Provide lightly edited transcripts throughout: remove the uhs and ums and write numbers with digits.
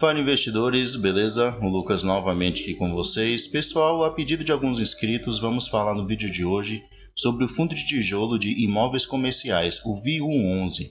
Fala investidores, beleza? O Lucas novamente aqui com vocês. Pessoal, a pedido de alguns inscritos, vamos falar no vídeo de hoje sobre o fundo de tijolo de imóveis comerciais, o VIU11.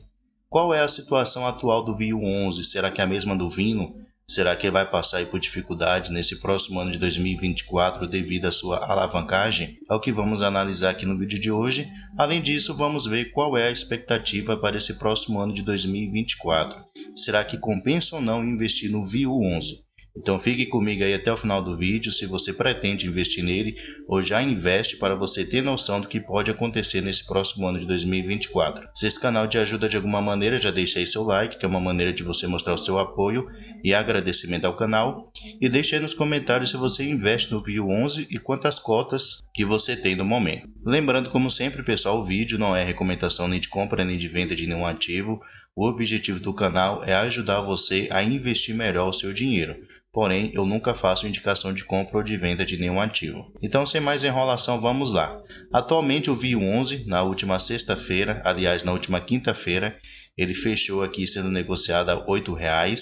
Qual é a situação atual do VIU11? Será que é a mesma do Vino? Será que vai passar aí por dificuldades nesse próximo ano de 2024 devido à sua alavancagem? É o que vamos analisar aqui no vídeo de hoje. Além disso, vamos ver qual é a expectativa para esse próximo ano de 2024. Será que compensa ou não investir no VIU11? Então fique comigo aí até o final do vídeo se você pretende investir nele ou já investe para você ter noção do que pode acontecer nesse próximo ano de 2024. Se esse canal te ajuda de alguma maneira, já deixa aí seu like, que é uma maneira de você mostrar o seu apoio e agradecimento ao canal. E deixe aí nos comentários se você investe no VIU11 e quantas cotas que você tem no momento. Lembrando, como sempre, pessoal, o vídeo não é recomendação nem de compra nem de venda de nenhum ativo. O objetivo do canal é ajudar você a investir melhor o seu dinheiro. Porém, eu nunca faço indicação de compra ou de venda de nenhum ativo. Então, sem mais enrolação, vamos lá. Atualmente, o VIU11, na última sexta-feira, aliás, na última quinta-feira, ele fechou aqui sendo negociado a R$ 8,00.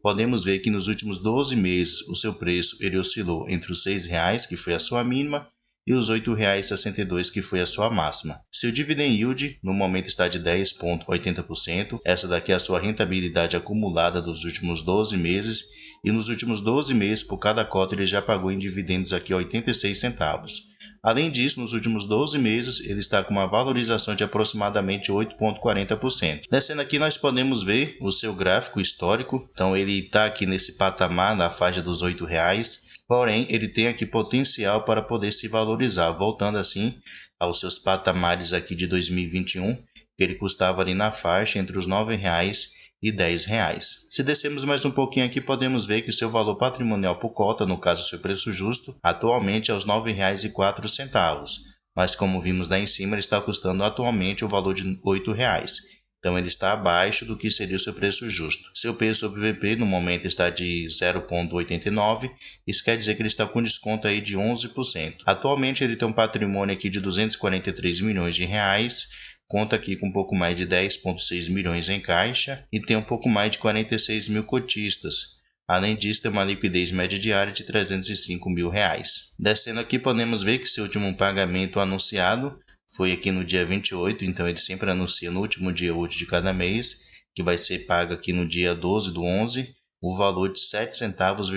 Podemos ver que nos últimos 12 meses, o seu preço ele oscilou entre os R$ 6,00, que foi a sua mínima, e os R$ 8,62, que foi a sua máxima. Seu dividend yield no momento está de 10,80%. Essa daqui é a sua rentabilidade acumulada dos últimos 12 meses. E nos últimos 12 meses, por cada cota, ele já pagou em dividendos aqui 86 centavos. Além disso, nos últimos 12 meses, ele está com uma valorização de aproximadamente 8,40%. Descendo aqui, nós podemos ver o seu gráfico histórico. Então, ele está aqui nesse patamar, na faixa dos R$ 8,00. Porém, ele tem aqui potencial para poder se valorizar, voltando assim aos seus patamares aqui de 2021, que ele custava ali na faixa entre os R$ 9,00 e R$ 10,00. Se descermos mais um pouquinho aqui, podemos ver que o seu valor patrimonial por cota, no caso o seu preço justo, atualmente é os R$ 9,04. Mas como vimos lá em cima, ele está custando atualmente o valor de R$ 8,00. Então ele está abaixo do que seria o seu preço justo. Seu P sobre VP no momento está de 0,89. Isso quer dizer que ele está com desconto aí de 11%. Atualmente ele tem um patrimônio aqui de 243 milhões de reais. Conta aqui com um pouco mais de 10,6 milhões em caixa e tem um pouco mais de 46 mil cotistas. Além disso, tem uma liquidez média diária de 305 mil reais. Descendo aqui, podemos ver que seu último pagamento anunciado foi aqui no dia 28, então ele sempre anuncia no último dia útil de cada mês, que vai ser pago aqui no dia 12/11, o valor de 7,2 centavos,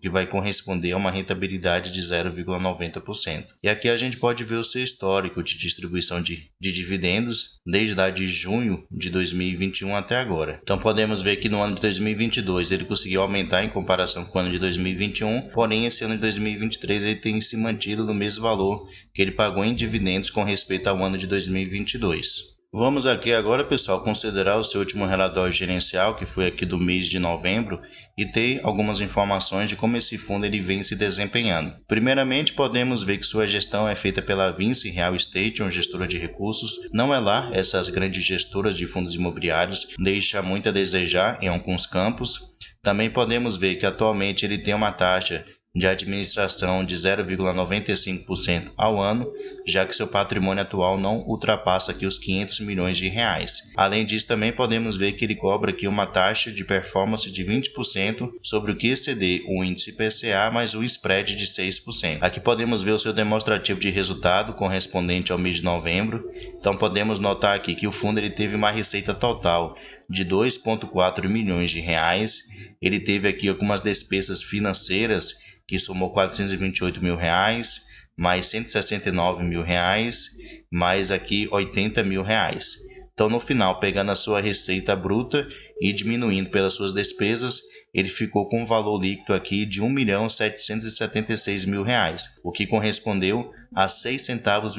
que vai corresponder a uma rentabilidade de 0,90%. E aqui a gente pode ver o seu histórico de distribuição de dividendos desde lá de junho de 2021 até agora. Então podemos ver que no ano de 2022 ele conseguiu aumentar em comparação com o ano de 2021, porém esse ano de 2023 ele tem se mantido no mesmo valor que ele pagou em dividendos com respeito ao ano de 2022. Vamos aqui agora, pessoal, considerar o seu último relatório gerencial, que foi aqui do mês de novembro, e ter algumas informações de como esse fundo ele vem se desempenhando. Primeiramente, podemos ver que sua gestão é feita pela Vinci Real Estate, uma gestora de recursos. Não é lá, essas grandes gestoras de fundos imobiliários deixa muito a desejar em alguns campos. Também podemos ver que atualmente ele tem uma taxa de administração de 0,95% ao ano, já que seu patrimônio atual não ultrapassa aqui os 500 milhões de reais. Além disso, também podemos ver que ele cobra aqui uma taxa de performance de 20% sobre o que exceder o índice PCA mais o spread de 6%. Aqui podemos ver o seu demonstrativo de resultado correspondente ao mês de novembro. Então podemos notar aqui que o fundo ele teve uma receita total de 2,4 milhões de reais. Ele teve aqui algumas despesas financeiras que somou 428 mil reais, mais 169 mil reais, mais aqui 80 mil reais. Então no final, pegando a sua receita bruta e diminuindo pelas suas despesas, ele ficou com um valor líquido aqui de R$ 1.776.000 reais, o que correspondeu a 6,6 centavos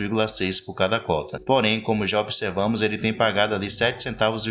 por cada cota. Porém, como já observamos, ele tem pagado ali 7,2 centavos,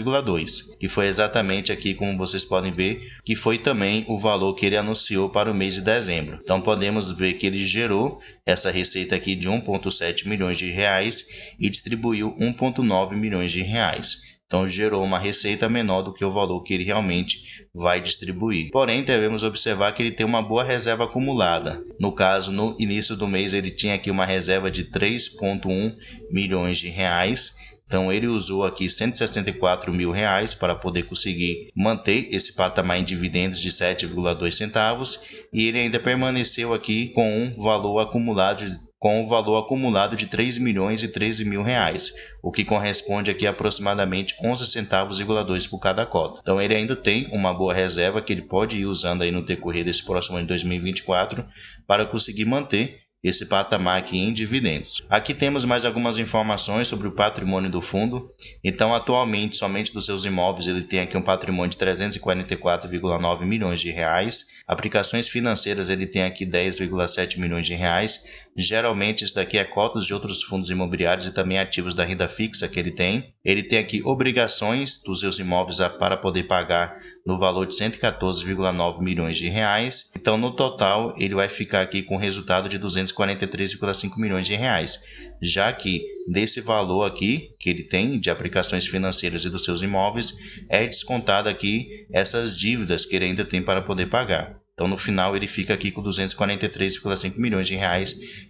que foi exatamente aqui, como vocês podem ver, que foi também o valor que ele anunciou para o mês de dezembro. Então podemos ver que ele gerou essa receita aqui de 1,7 milhões de reais e distribuiu 1,9 milhões de reais. Então gerou uma receita menor do que o valor que ele realmente vai distribuir. Porém, devemos observar que ele tem uma boa reserva acumulada. No caso, no início do mês ele tinha aqui uma reserva de 3,1 milhões de reais. Então ele usou aqui R$164 mil para poder conseguir manter esse patamar em dividendos de 7,2 centavos e ele ainda permaneceu aqui com o valor acumulado de R$3.013.000, o que corresponde aqui a aproximadamente 11 centavos por cada cota. Então ele ainda tem uma boa reserva que ele pode ir usando aí no decorrer desse próximo ano de 2024 para conseguir manter esse patamar aqui em dividendos. Aqui temos mais algumas informações sobre o patrimônio do fundo. Então, atualmente, somente dos seus imóveis, ele tem aqui um patrimônio de R$344,9 milhões. Aplicações financeiras, ele tem aqui R$10,7 milhões. Geralmente, isso daqui é cotas de outros fundos imobiliários e também ativos da renda fixa que ele tem. Ele tem aqui obrigações dos seus imóveis para poder pagar no valor de R$114,9 milhões. Então, no total, ele vai ficar aqui com o resultado de R$243,5 milhões, já que desse valor aqui que ele tem de aplicações financeiras e dos seus imóveis, é descontado aqui essas dívidas que ele ainda tem para poder pagar. Então, no final, ele fica aqui com R$243,5 milhões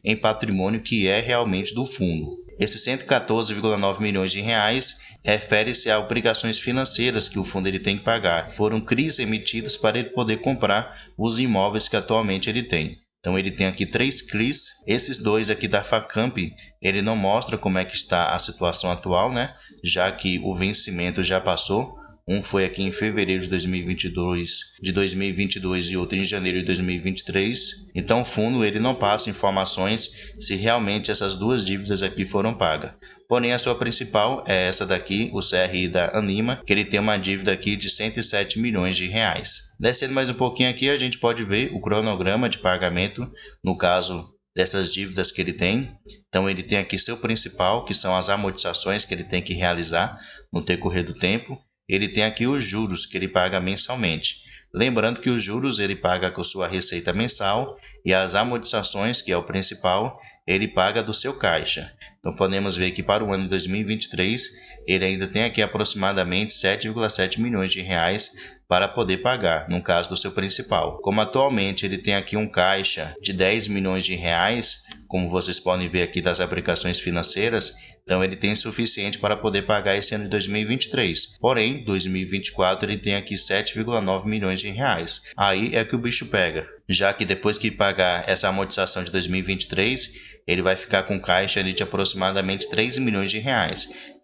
em patrimônio que é realmente do fundo. Esses R$114,9 milhões refere-se a obrigações financeiras que o fundo ele tem que pagar. Foram CRIs emitidos para ele poder comprar os imóveis que atualmente ele tem. Então ele tem aqui 3 CRIs, esses dois aqui da Facamp, ele não mostra como é que está a situação atual, né? Já que o vencimento já passou. Um foi aqui em fevereiro de 2022 e outro em janeiro de 2023. Então o fundo ele não passa informações se realmente essas duas dívidas aqui foram pagas. Porém a sua principal é essa daqui, o CRI da Anima, que ele tem uma dívida aqui de R$107 milhões. Descendo mais um pouquinho aqui, a gente pode ver o cronograma de pagamento, no caso dessas dívidas que ele tem. Então ele tem aqui seu principal, que são as amortizações que ele tem que realizar no decorrer do tempo. Ele tem aqui os juros que ele paga mensalmente. Lembrando que os juros ele paga com sua receita mensal e as amortizações, que é o principal, ele paga do seu caixa. Então podemos ver que para o ano de 2023 ele ainda tem aqui aproximadamente R$7,7 milhões para poder pagar, no caso do seu principal. Como atualmente ele tem aqui um caixa de R$10 milhões, como vocês podem ver aqui das aplicações financeiras, então ele tem suficiente para poder pagar esse ano de 2023. Porém, 2024 ele tem aqui R$7,9 milhões. Aí é que o bicho pega, já que depois que pagar essa amortização de 2023, ele vai ficar com caixa ali de aproximadamente R$3 milhões,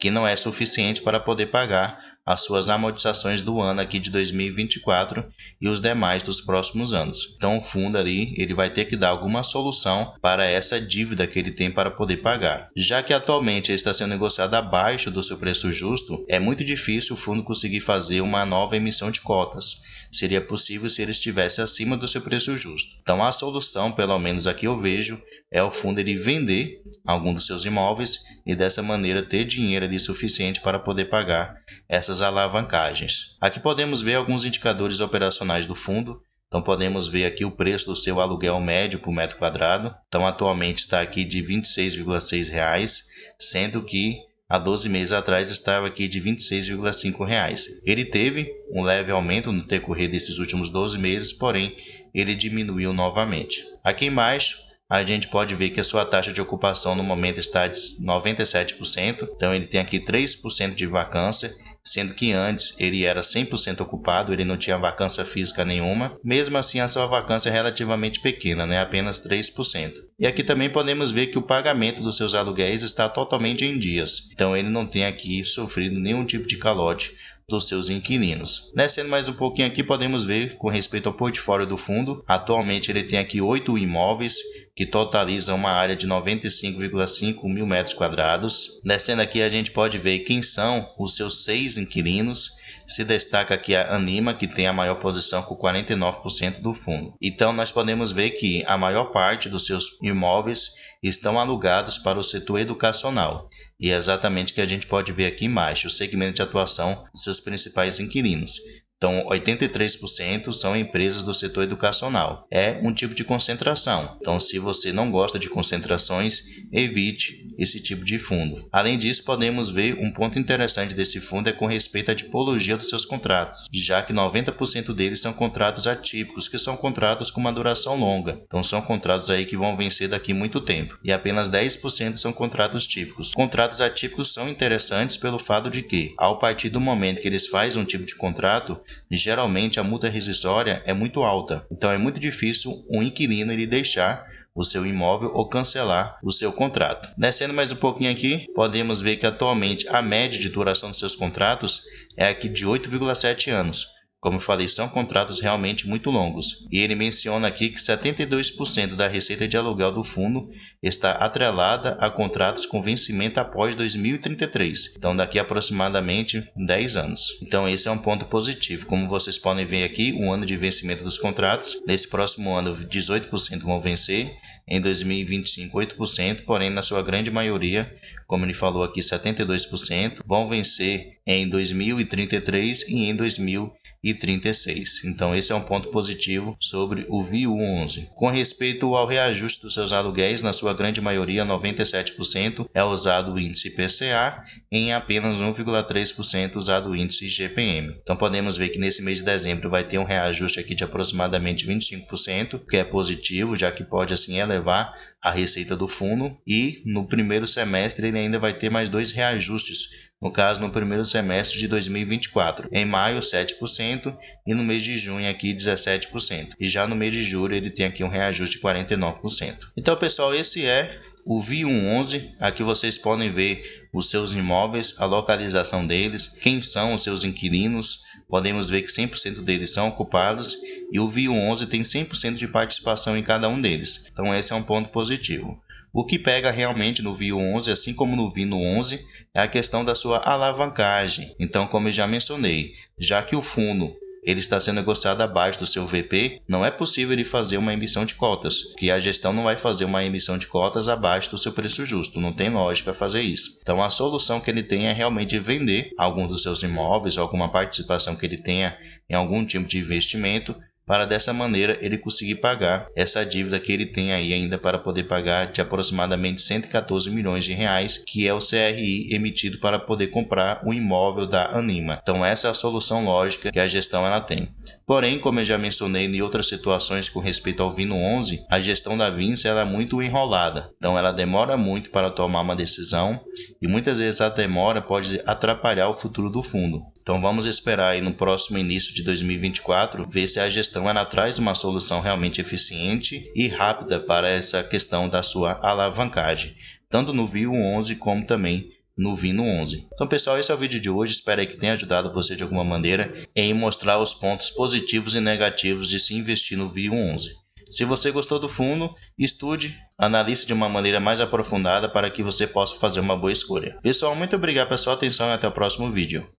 que não é suficiente para poder pagar as suas amortizações do ano aqui de 2024 e os demais dos próximos anos. Então o fundo ali ele vai ter que dar alguma solução para essa dívida que ele tem para poder pagar. Já que atualmente ele está sendo negociado abaixo do seu preço justo, é muito difícil o fundo conseguir fazer uma nova emissão de cotas. Seria possível se ele estivesse acima do seu preço justo. Então a solução, pelo menos aqui eu vejo, é o fundo ele vender algum dos seus imóveis e dessa maneira ter dinheiro ali suficiente para poder pagar essas alavancagens. Aqui podemos ver alguns indicadores operacionais do fundo. Então podemos ver aqui o preço do seu aluguel médio por metro quadrado. Então atualmente está aqui de R$ 26,6, sendo que há 12 meses atrás estava aqui de R$ 26,5. Ele teve um leve aumento no decorrer desses últimos 12 meses, porém ele diminuiu novamente. Aqui embaixo a gente pode ver que a sua taxa de ocupação no momento está de 97%. Então ele tem aqui 3% de vacância, sendo que antes ele era 100% ocupado, ele não tinha vacância física nenhuma. Mesmo assim, a sua vacância é relativamente pequena, né? Apenas 3%. E aqui também podemos ver que o pagamento dos seus aluguéis está totalmente em dias. Então ele não tem aqui sofrido nenhum tipo de calote dos seus inquilinos. Descendo mais um pouquinho aqui, podemos ver com respeito ao portfólio do fundo. Atualmente ele tem aqui 8 imóveis que totalizam uma área de 95,5 mil metros quadrados. Descendo aqui a gente pode ver quem são os seus 6 inquilinos. Se destaca aqui a Anima, que tem a maior posição com 49% do fundo. Então nós podemos ver que a maior parte dos seus imóveis estão alugados para o setor educacional. E é exatamente o que a gente pode ver aqui embaixo, o segmento de atuação dos seus principais inquilinos. Então, 83% são empresas do setor educacional. É um tipo de concentração. Então, se você não gosta de concentrações, evite esse tipo de fundo. Além disso, podemos ver um ponto interessante desse fundo é com respeito à tipologia dos seus contratos, já que 90% deles são contratos atípicos, que são contratos com uma duração longa. Então, são contratos aí que vão vencer daqui a muito tempo. E apenas 10% são contratos típicos. Contratos atípicos são interessantes pelo fato de que, ao partir do momento que eles fazem um tipo de contrato, geralmente a multa rescisória é muito alta. Então, é muito difícil um inquilino ele deixar o seu imóvel ou cancelar o seu contrato. Descendo mais um pouquinho aqui, podemos ver que atualmente a média de duração dos seus contratos é aqui de 8,7 anos. Como eu falei, são contratos realmente muito longos. E ele menciona aqui que 72% da receita de aluguel do fundo está atrelada a contratos com vencimento após 2033. Então, daqui a aproximadamente 10 anos. Então, esse é um ponto positivo. Como vocês podem ver aqui, o ano de vencimento dos contratos. Nesse próximo ano, 18% vão vencer. Em 2025, 8%. Porém, na sua grande maioria, como ele falou aqui, 72% vão vencer em 2033 e em 2036. Então, esse é um ponto positivo sobre o VIU11. Com respeito ao reajuste dos seus aluguéis, na sua grande maioria, 97% é usado o índice IPCA, em apenas 1,3% usado o índice IGPM. Então, podemos ver que nesse mês de dezembro vai ter um reajuste aqui de aproximadamente 25%, que é positivo, já que pode assim elevar a receita do fundo, e no primeiro semestre ele ainda vai ter mais 2 reajustes, no caso no primeiro semestre de 2024, em maio 7% e no mês de junho aqui 17%, e já no mês de julho ele tem aqui um reajuste de 49%. Então pessoal, esse é o VIU11. Aqui vocês podem ver os seus imóveis, a localização deles, quem são os seus inquilinos. Podemos ver que 100% deles são ocupados e o VIU11 tem 100% de participação em cada um deles. Então esse é um ponto positivo. O que pega realmente no VIU11, assim como no VINO11, é a questão da sua alavancagem. Então, como eu já mencionei, já que o fundo ele está sendo negociado abaixo do seu VP, não é possível ele fazer uma emissão de cotas, que a gestão não vai fazer uma emissão de cotas abaixo do seu preço justo, não tem lógica fazer isso. Então a solução que ele tem é realmente vender alguns dos seus imóveis, alguma participação que ele tenha em algum tipo de investimento, para dessa maneira ele conseguir pagar essa dívida que ele tem aí ainda para poder pagar de aproximadamente 114 milhões de reais, que é o CRI emitido para poder comprar o imóvel da Anima. Então essa é a solução lógica que a gestão ela tem. Porém, como eu já mencionei em outras situações com respeito ao VINO11, a gestão da Vinci ela é muito enrolada. Então ela demora muito para tomar uma decisão e muitas vezes a demora pode atrapalhar o futuro do fundo. Então vamos esperar aí no próximo início de 2024 ver se a gestão ela traz uma solução realmente eficiente e rápida para essa questão da sua alavancagem, tanto no VIU11 como também no VINO11. Então pessoal, esse é o vídeo de hoje, espero que tenha ajudado você de alguma maneira em mostrar os pontos positivos e negativos de se investir no VIU11. Se você gostou do fundo, estude, analise de uma maneira mais aprofundada para que você possa fazer uma boa escolha. Pessoal, muito obrigado pela sua atenção e até o próximo vídeo.